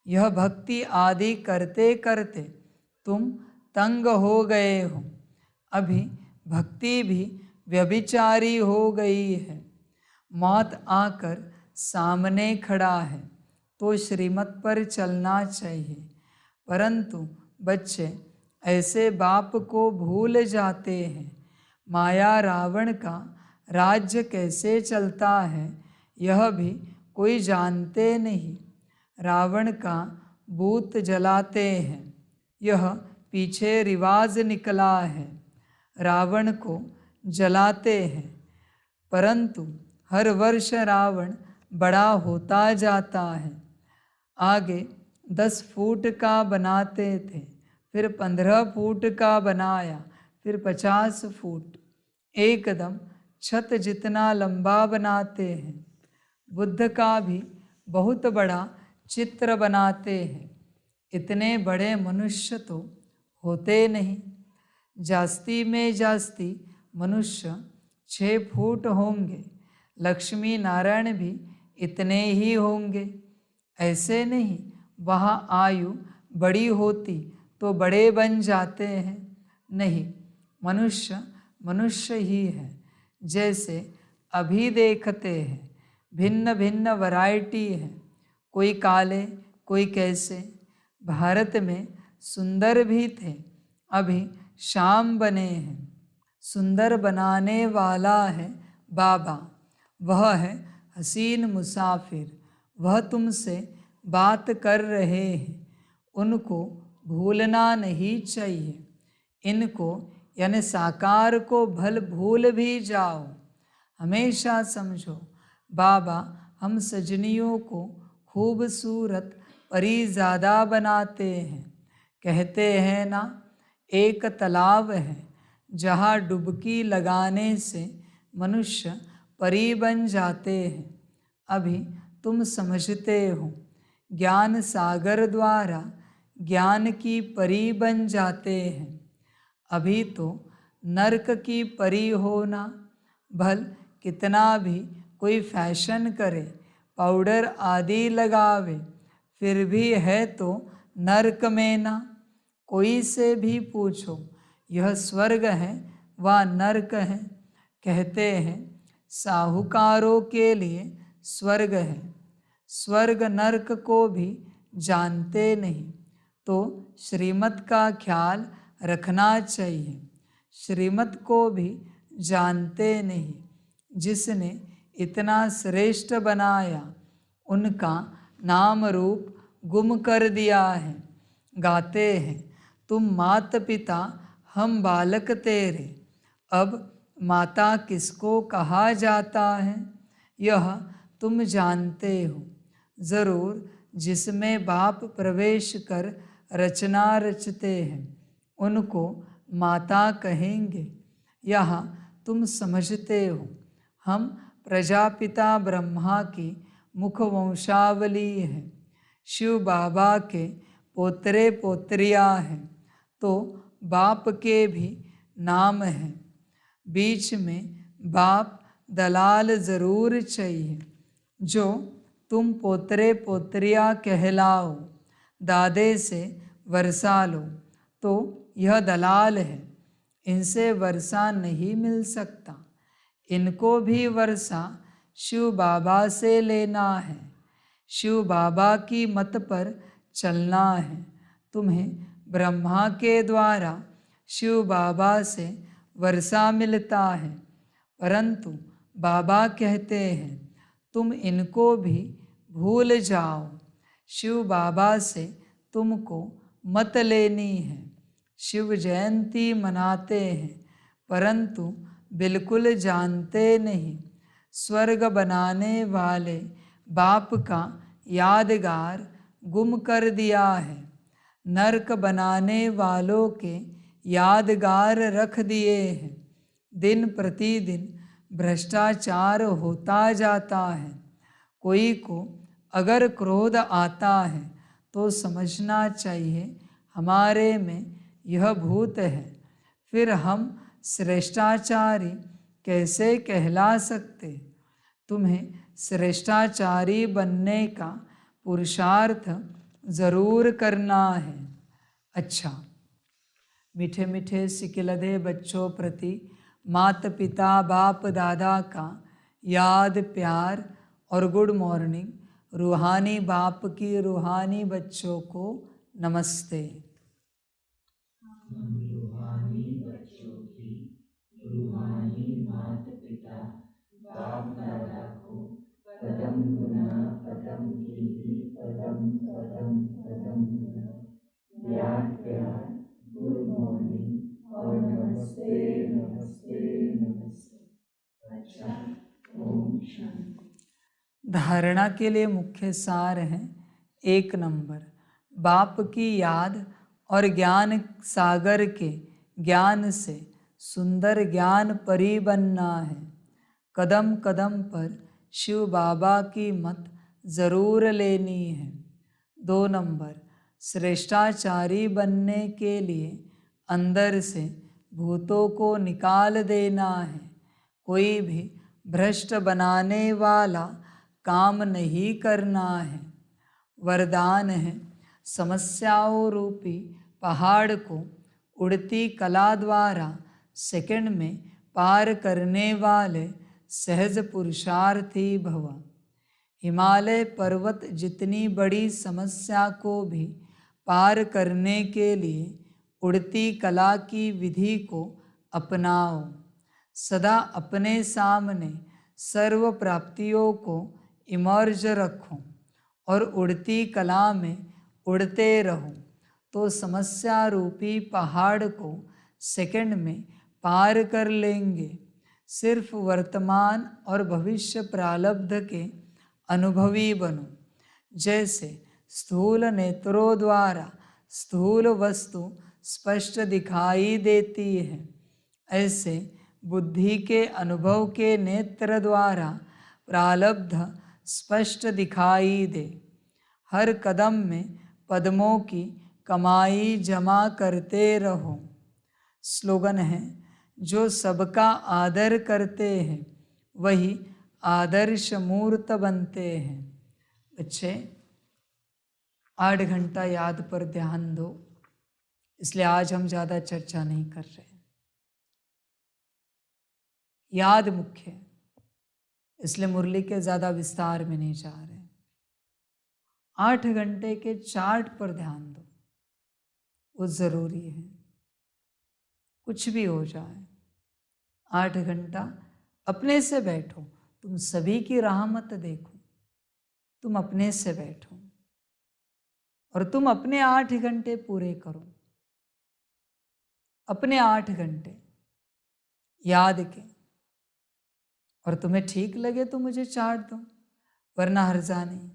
यह भक्ति आदि करते करते तुम तंग हो गए हो, अभी भक्ति भी व्यभिचारी हो गई है। मौत आकर सामने खड़ा है तो श्रीमत पर चलना चाहिए, परंतु बच्चे ऐसे बाप को भूल जाते हैं। माया रावण का राज्य कैसे चलता है यह भी कोई जानते नहीं। रावण का बूत जलाते हैं, यह पीछे रिवाज निकला है। रावण को जलाते हैं, परंतु हर वर्ष रावण बड़ा होता जाता है। आगे 10 फुट का बनाते थे, फिर 15 फुट का बनाया, फिर 50 फुट, एकदम छत जितना लंबा बनाते हैं। बुद्ध का भी बहुत बड़ा चित्र बनाते हैं, इतने बड़े मनुष्य तो होते नहीं। जास्ती में जास्ती मनुष्य 6 फुट होंगे, लक्ष्मी नारायण भी इतने ही होंगे। ऐसे नहीं वहाँ आयु बड़ी होती तो बड़े बन जाते हैं, नहीं, मनुष्य मनुष्य ही है। जैसे अभी देखते हैं भिन्न भिन्न वैरायटी है, कोई काले कोई कैसे। भारत में सुंदर भी थे, अभी श्याम बने हैं। सुंदर बनाने वाला है बाबा, वह है हसीन मुसाफिर, वह तुमसे बात कर रहे हैं, उनको भूलना नहीं चाहिए। इनको यानी साकार को भल भूल भी जाओ, हमेशा समझो बाबा हम सजनियों को खूबसूरत परीज़ादा बनाते हैं। कहते हैं ना, एक तालाब है जहाँ डुबकी लगाने से मनुष्य परी बन जाते हैं। अभी तुम समझते हो, ज्ञान सागर द्वारा ज्ञान की परी बन जाते हैं। अभी तो नरक की परी होना, भल कितना भी कोई फैशन करे, पाउडर आदि लगावे, फिर भी है तो नरक में ना। कोई से भी पूछो यह स्वर्ग है व नरक है, कहते हैं साहूकारों के लिए स्वर्ग है। स्वर्ग नरक को भी जानते नहीं, तो श्रीमत का ख्याल रखना चाहिए। श्रीमत को भी जानते नहीं, जिसने इतना श्रेष्ठ बनाया उनका नाम रूप गुम कर दिया है। गाते हैं तुम मात पिता हम बालक तेरे, अब माता किसको कहा जाता है यह तुम जानते हो। ज़रूर जिसमें बाप प्रवेश कर रचना रचते हैं उनको माता कहेंगे। यहाँ तुम समझते हो हम प्रजापिता ब्रह्मा की मुख वंशावली है, शिव बाबा के पोतरे पोत्रियाँ हैं, तो बाप के भी नाम हैं। बीच में बाप दलाल ज़रूर चाहिए, जो तुम पोतरे पोत्रियाँ कहलाओ, दादे से वर्षा लो, तो यह दलाल है, इनसे वर्षा नहीं मिल सकता। इनको भी वर्षा शिव बाबा से लेना है, शिव बाबा की मत पर चलना है। तुम्हें ब्रह्मा के द्वारा शिव बाबा से वर्षा मिलता है, परंतु बाबा कहते हैं तुम इनको भी भूल जाओ। शिव बाबा से तुमको मत लेनी है। शिव जयंती मनाते हैं परंतु बिल्कुल जानते नहीं। स्वर्ग बनाने वाले बाप का यादगार गुम कर दिया है। नरक बनाने वालों के यादगार रख दिए हैं। दिन प्रतिदिन भ्रष्टाचार होता जाता है। कोई को अगर क्रोध आता है तो समझना चाहिए हमारे में यह भूत है। फिर हम श्रेष्ठाचारी कैसे कहला सकते? तुम्हें श्रेष्ठाचारी बनने का पुरुषार्थ जरूर करना है। अच्छा, मीठे मीठे सिकिलधे बच्चों प्रति माता पिता बाप दादा का याद प्यार और गुड मॉर्निंग। रूहानी बाप की रूहानी बच्चों को नमस्ते। रूहानी बच्चों की रूहानी माता पिता बाप दादा को पदम गुना पदम कीर्ति पदम पदम पदम गुना याद प्यार गुड मॉर्निंग और नमस्ते नमस्ते नमस्ते। अच्छा, ओम शांति। धारणा के लिए मुख्य सार है। 1 नंबर, बाप की याद और ज्ञान सागर के ज्ञान से सुंदर ज्ञान परी बनना है। कदम कदम पर शिव बाबा की मत जरूर लेनी है। 2 नंबर, श्रेष्ठाचारी बनने के लिए अंदर से भूतों को निकाल देना है। कोई भी भ्रष्ट बनाने वाला काम नहीं करना है। वरदान है, समस्याओं रूपी पहाड़ को उड़ती कला द्वारा सेकंड में पार करने वाले सहज पुरुषार्थी भव। हिमालय पर्वत जितनी बड़ी समस्या को भी पार करने के लिए उड़ती कला की विधि को अपनाओ। सदा अपने सामने सर्व प्राप्तियों को इमर्ज रखो और उड़ती कला में उड़ते रहो तो समस्या रूपी पहाड़ को सेकंड में पार कर लेंगे। सिर्फ वर्तमान और भविष्य प्रारब्ध के अनुभवी बनो। जैसे स्थूल नेत्रों द्वारा स्थूल वस्तु स्पष्ट दिखाई देती है, ऐसे बुद्धि के अनुभव के नेत्र द्वारा प्रारब्ध स्पष्ट दिखाई दे। हर कदम में पद्मों की कमाई जमा करते रहो। स्लोगन है, जो सबका आदर करते हैं वही आदर्श मूर्त बनते हैं। बच्चे, 8 घंटा याद पर ध्यान दो, इसलिए आज हम ज़्यादा चर्चा नहीं कर रहे। याद मुख्य है, इसलिए मुरली के ज़्यादा विस्तार में नहीं जा रहे। 8 घंटे के चार्ट पर ध्यान दो, वो ज़रूरी है। कुछ भी हो जाए, 8 घंटा अपने से बैठो। तुम सभी की राह मत देखो, तुम अपने से बैठो और तुम अपने 8 घंटे पूरे करो। अपने 8 घंटे याद के, और तुम्हें ठीक लगे तो मुझे चार्ट दो, वरना हर्जा नहीं।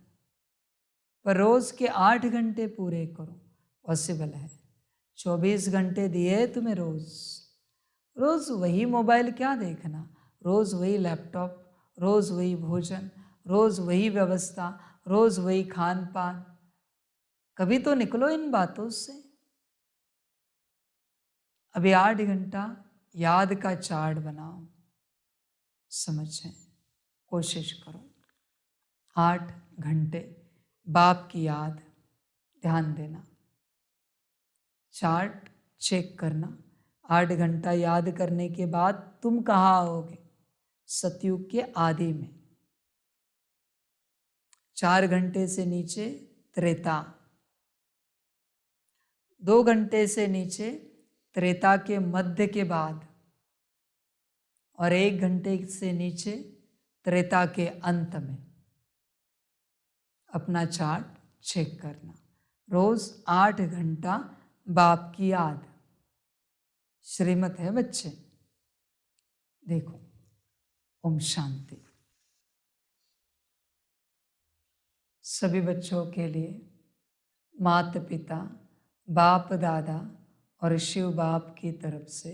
पर रोज के 8 घंटे पूरे करो। पॉसिबल है, 24 घंटे दिए तुम्हें रोज। रोज वही मोबाइल क्या देखना, रोज वही लैपटॉप, रोज वही भोजन, रोज वही व्यवस्था, रोज वही खान पान। कभी तो निकलो इन बातों से। अभी 8 घंटा याद का चार्ट बनाओ, समझें, कोशिश करो। 8 घंटे बाप की याद, ध्यान देना, चार्ट चेक करना। 8 घंटा याद करने के बाद तुम कहाँ आओगे? सतयुग के आदि में। 4 घंटे से नीचे त्रेता, 2 घंटे से नीचे त्रेता के मध्य के बाद, और 1 घंटे से नीचे त्रेता के अंत में। अपना चार्ट चेक करना। रोज 8 घंटा बाप की याद। श्रीमत है बच्चे, देखो। ओम शांति। सभी बच्चों के लिए माता पिता, बाप दादा और शिव बाप की तरफ से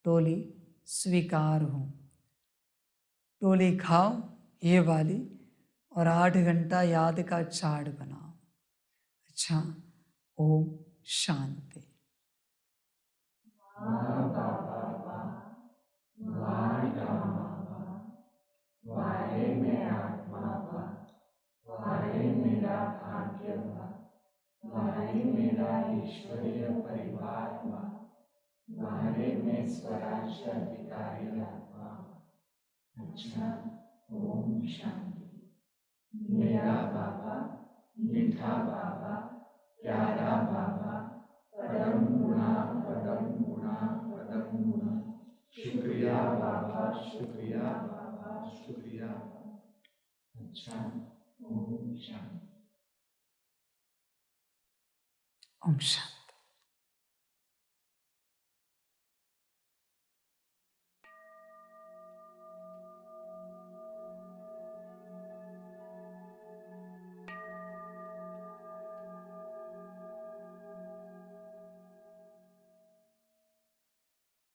टोली स्वीकार हो। टोली खाओ ये वाली, और 8 घंटा याद का चार्ट बनाओ। अच्छा, ओम शांति। वाहे में आत्मा वा, वाहे मेरा भाग्य वा, वाहे मेरा ईश्वरीय परिवार वा, वाहे में स्वराज अधिकारी आत्मा। अच्छा, ओम शांति। मेरा बाबा, मीठा बाबा, प्यारा बाबा, परम गुणा, परम गुणा, परम गुणा। शुक्रिया बाबा, शुक्रिया बाबा, शुक्रिया। अच्छा, ओम शांति। ओम शांति।